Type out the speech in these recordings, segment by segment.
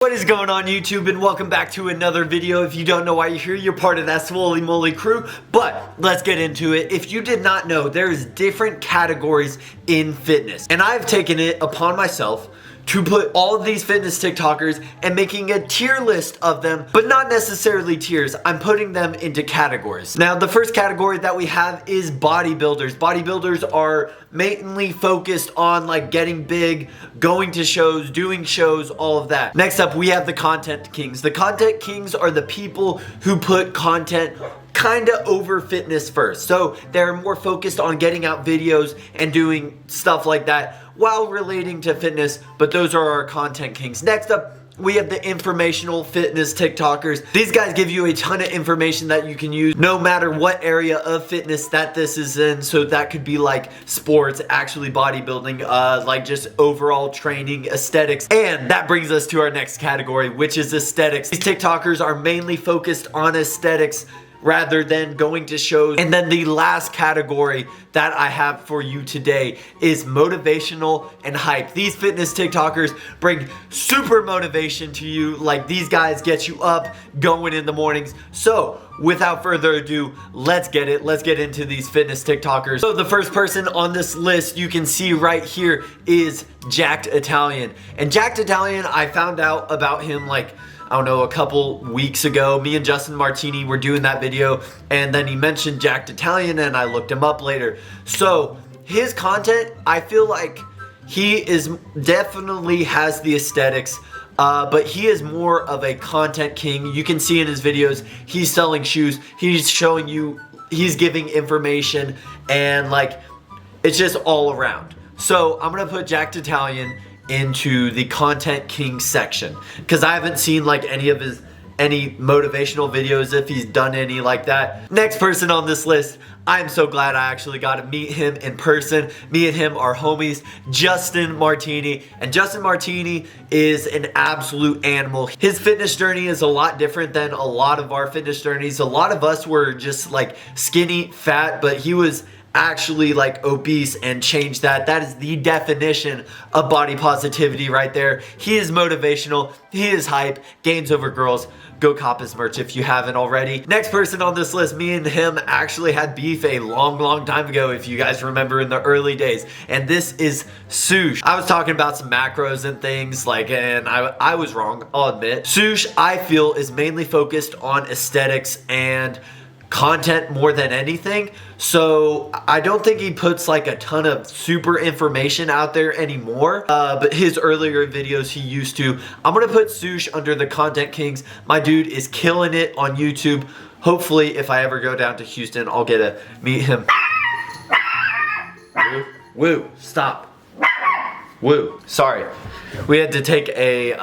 What is going on YouTube, and welcome back to another video. If you don't know why you're here, you're part of that Swoly Moly crew, but let's get into it. If you did not know, there's different categories in fitness, and I've taken it upon myself to put all of these fitness TikTokers and making a tier list of them, but not necessarily tiers. I'm putting them into categories. Now, the first category that we have is bodybuilders. Bodybuilders are mainly focused on like getting big, going to shows, doing shows, all of that. Next up, we have the content kings. The content kings are the people who put content kinda over fitness first. So they're more focused on getting out videos and doing stuff like that while relating to fitness, but those are our content kings. Next up, we have the informational fitness TikTokers. These guys give you a ton of information that you can use no matter what area of fitness that this is in. So that could be like sports, actually bodybuilding, like just overall training, aesthetics. And that brings us to our next category, which is aesthetics. These TikTokers are mainly focused on aesthetics rather than going to shows. And then the last category that I have for you today is motivational and hype. These fitness TikTokers bring super motivation to you. Like, these guys get you up, going in the mornings. So without further ado, let's get into these fitness TikTokers. So the first person on this list you can see right here is Jacked Italian. And Jacked Italian, I found out about him like, I don't know, a couple weeks ago. Me and Justin Martini were doing that video, and then he mentioned Jacked Italian, and I looked him up later. So his content, I feel like he is definitely has the aesthetics, but he is more of a content king. You can see in his videos, he's selling shoes, he's showing you, he's giving information, and like, it's just all around. So I'm gonna put Jacked Italian into the content king section because I haven't seen like any motivational videos, if he's done any like that. Next person on this list, I'm so glad I actually got to meet him in person. Me and him are homies, Justin Martini. And Justin Martini is an absolute animal. His fitness journey is a lot different than a lot of our fitness journeys. A lot of us were just like skinny, fat, but he was actually like obese and changed that. That is the definition of body positivity right there. He is motivational, he is hype, gains over girls. Go cop his merch if you haven't already. Next person on this list, me and him actually had beef a long time ago, if you guys remember, in the early days. And this is Sush. I was talking about some macros and things like, and I was wrong, I'll admit. Sush, I feel, is mainly focused on aesthetics and content more than anything. So I don't think he puts like a ton of super information out there anymore, but his earlier videos he used to. I'm gonna put Sush under the content kings. My dude is killing it on YouTube. Hopefully if I ever go down to Houston, I'll get to meet him. Woo, stop. Woo, sorry. We had to take a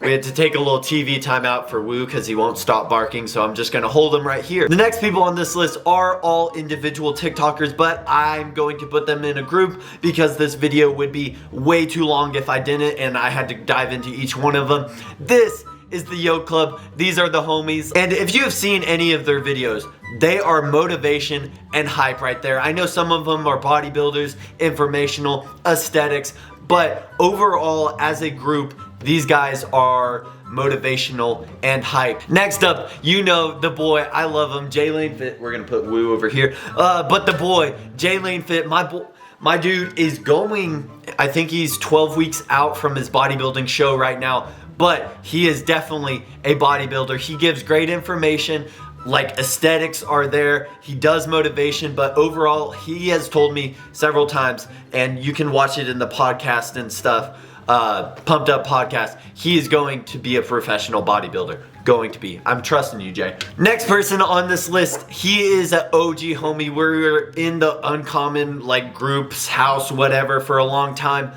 little TV timeout for Woo because he won't stop barking, so I'm just gonna hold him right here. The next people on this list are all individual TikTokers, but I'm going to put them in a group because this video would be way too long if I didn't, and I had to dive into each one of them. This is the Yoke Club. These are the homies, and if you have seen any of their videos, they are motivation and hype right there. I know some of them are bodybuilders, informational, aesthetics, but overall as a group, these guys are motivational and hype. Next up, you know the boy, I love him, Zaytoven Fit. We're gonna put Woo over here. But the boy, Zaytoven Fit, my dude is going, I think he's 12 weeks out from his bodybuilding show right now, but he is definitely a bodybuilder. He gives great information, like aesthetics are there, he does motivation, but overall, he has told me several times, and you can watch it in the podcast and stuff, Pumped Up podcast, he is going to be a professional bodybuilder. Going to be. I'm trusting you, Jay. Next person on this list, he is an OG homie. We were in the Uncommon like groups, house, whatever for a long time.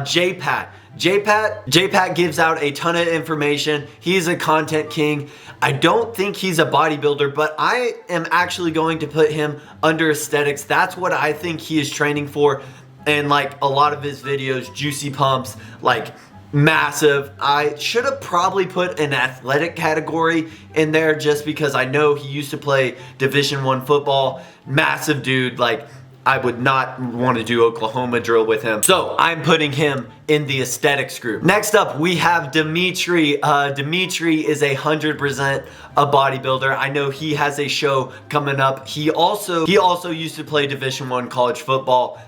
J-Pat. J-Pat gives out a ton of information. He's a content king. I don't think he's a bodybuilder, but I am actually going to put him under aesthetics. That's what I think he is training for. And like a lot of his videos, juicy pumps, like massive. I should have probably put an athletic category in there just because I know he used to play Division I football. Massive dude, like I would not want to do Oklahoma drill with him. So I'm putting him in the aesthetics group. Next up, we have Dimitry. Dimitry is 100% a bodybuilder. I know he has a show coming up. He also used to play Division I college football.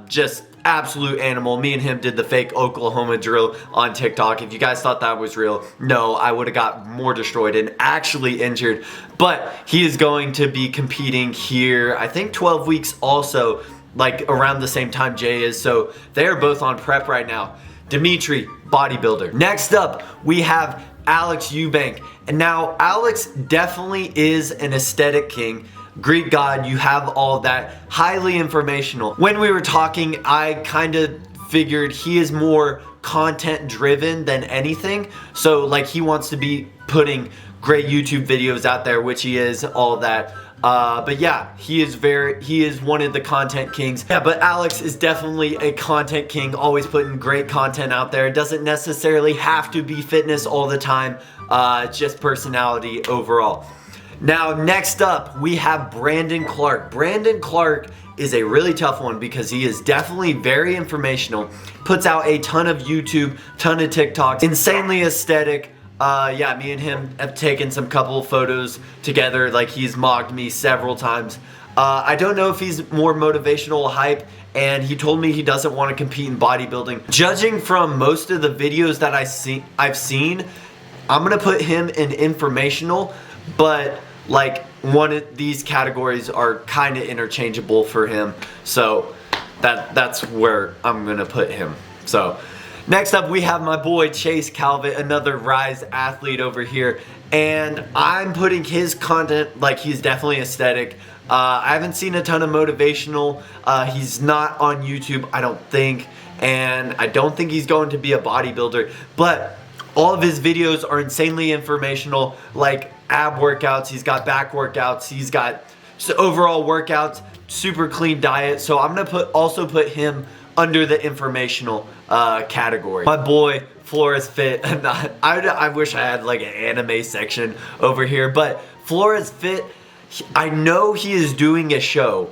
Just absolute animal. Me and him did the fake Oklahoma drill on TikTok. If you guys thought that was real, no, I would have got more destroyed and actually injured. But he is going to be competing here, I think 12 weeks also, like around the same time Jay is. So they are both on prep right now. Dimitry, bodybuilder. Next up, we have Alex Eubank. And now Alex definitely is an aesthetic king. Greek god, you have all that, highly informational. When we were talking, I kind of figured he is more content driven than anything. So like he wants to be putting great YouTube videos out there, which he is, all that. But yeah, he is one of the content kings. Yeah, but Alex is definitely a content king, always putting great content out there. It doesn't necessarily have to be fitness all the time, just personality overall. Now, next up, we have Brandon Clark. Brandon Clark is a really tough one because he is definitely very informational, puts out a ton of YouTube, ton of TikToks, insanely aesthetic. Yeah, me and him have taken some couple of photos together. Like, he's mocked me several times. I don't know if he's more motivational hype, and he told me he doesn't want to compete in bodybuilding. Judging from most of the videos that I've seen, I'm gonna put him in informational, but like one of these categories are kind of interchangeable for him, so that's where I'm gonna put him. So next up, we have my boy Chase Calvi, another Rise athlete over here, and I'm putting his content, like, he's definitely aesthetic. I haven't seen a ton of motivational. He's not on YouTube, I don't think, and I don't think he's going to be a bodybuilder, but all of his videos are insanely informational, like ab workouts, he's got back workouts, he's got overall workouts, super clean diet. So I'm gonna also put him under the informational category. My boy Flores Fit, I wish I had like an anime section over here, but Flores Fit, I know he is doing a show,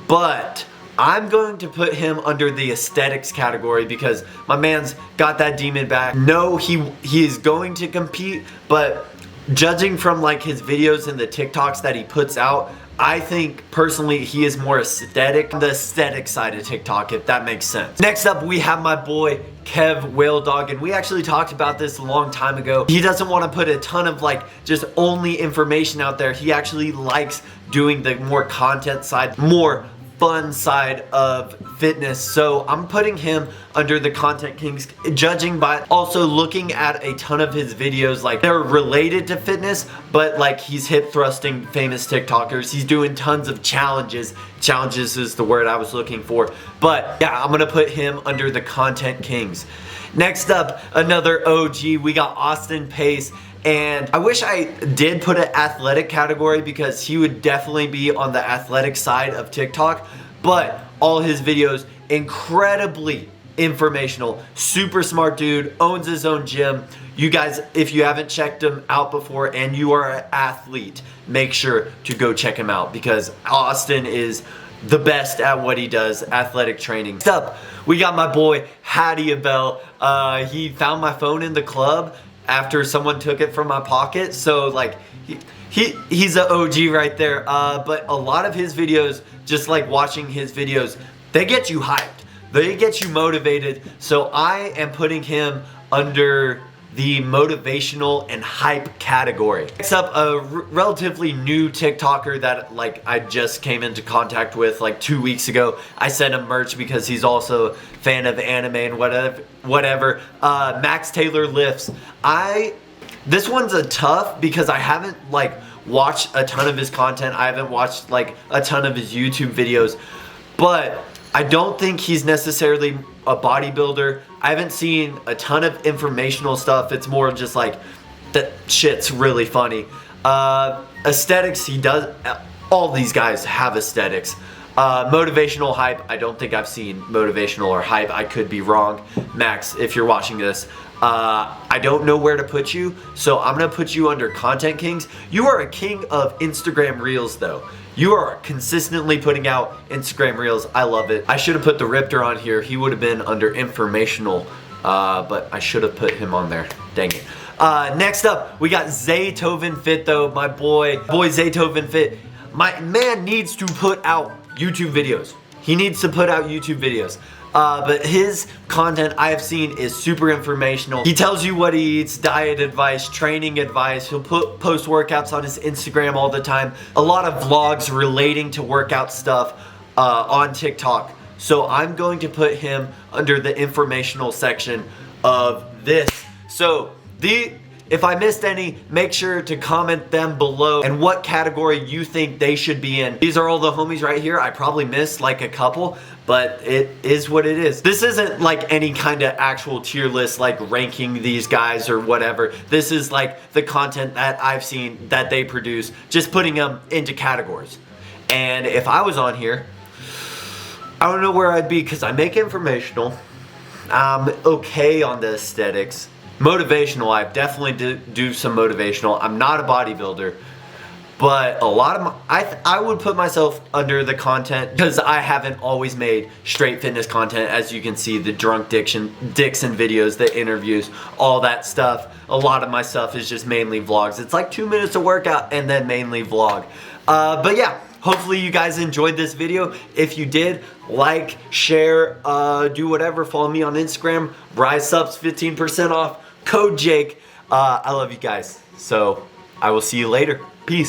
but I'm going to put him under the aesthetics category because my man's got that demon back. No, he is going to compete, but judging from like his videos and the TikToks that he puts out, I think personally he is more aesthetic, the aesthetic side of TikTok, if that makes sense. Next up, we have my boy Kev Whaledog, and we actually talked about this a long time ago. He doesn't want to put a ton of like just only information out there. He actually likes doing the more content side, more fun side of fitness. So I'm putting him under the content kings, judging by also looking at a ton of his videos. Like, they're related to fitness, but like he's hip thrusting famous TikTokers. He's doing tons of challenges. Challenges is the word I was looking for. But yeah, I'm gonna put him under the content kings. Next up, another OG, we got Austin Pace. And I wish I did put an athletic category because he would definitely be on the athletic side of TikTok. But all his videos, incredibly informational, super smart dude, owns his own gym. You guys, if you haven't checked him out before and you are an athlete, make sure to go check him out because Austin is the best at what he does, athletic training. Next up, we got my boy Hattie Abel. He found my phone in the club after someone took it from my pocket, so like he's an OG right there. But a lot of his videos, just like watching his videos, they get you hyped, they get you motivated. So I am putting him under the motivational and hype category. Next up, a relatively new TikToker that like I just came into contact with like 2 weeks ago. I sent him merch because he's also a fan of anime and whatever. Max Taylor Lifts. This one's a tough because I haven't like watched a ton of his content. I haven't watched like a ton of his YouTube videos, but I don't think he's necessarily a bodybuilder. I haven't seen a ton of informational stuff. It's more just like, that shit's really funny. Aesthetics, he does, all these guys have aesthetics. Motivational hype, I don't think I've seen motivational or hype. I could be wrong. Max, if you're watching this, I don't know where to put you, so I'm gonna put you under Content Kings. You are a king of Instagram Reels though. You are consistently putting out Instagram Reels. I love it. I should have put the Riptor on here. He would have been under Informational, but I should have put him on there. Dang it. Next up, we got Zaytoven Fit though. My boy Zaytoven Fit. My man needs to put out YouTube videos. He needs to put out YouTube videos. But his content I have seen is super informational. He tells you what he eats, diet advice, training advice. He'll post workouts on his Instagram all the time. A lot of vlogs relating to workout stuff on TikTok. So I'm going to put him under the informational section of this. So if I missed any, make sure to comment them below and what category you think they should be in. These are all the homies right here. I probably missed like a couple, but it is what it is. This isn't like any kind of actual tier list like ranking these guys or whatever. This is like the content that I've seen that they produce, just putting them into categories. And if I was on here, I don't know where I'd be because I make informational. I'm okay on the aesthetics. Motivational, I definitely do some motivational. I'm not a bodybuilder, but a lot of I would put myself under the content because I haven't always made straight fitness content. As you can see, the drunk Dixon videos, the interviews, all that stuff. A lot of my stuff is just mainly vlogs. It's like 2 minutes of workout and then mainly vlog. But yeah, hopefully you guys enjoyed this video. If you did, like, share, do whatever. Follow me on Instagram. Rise subs 15% off. Code Jake. I love you guys. So I will see you later. Peace.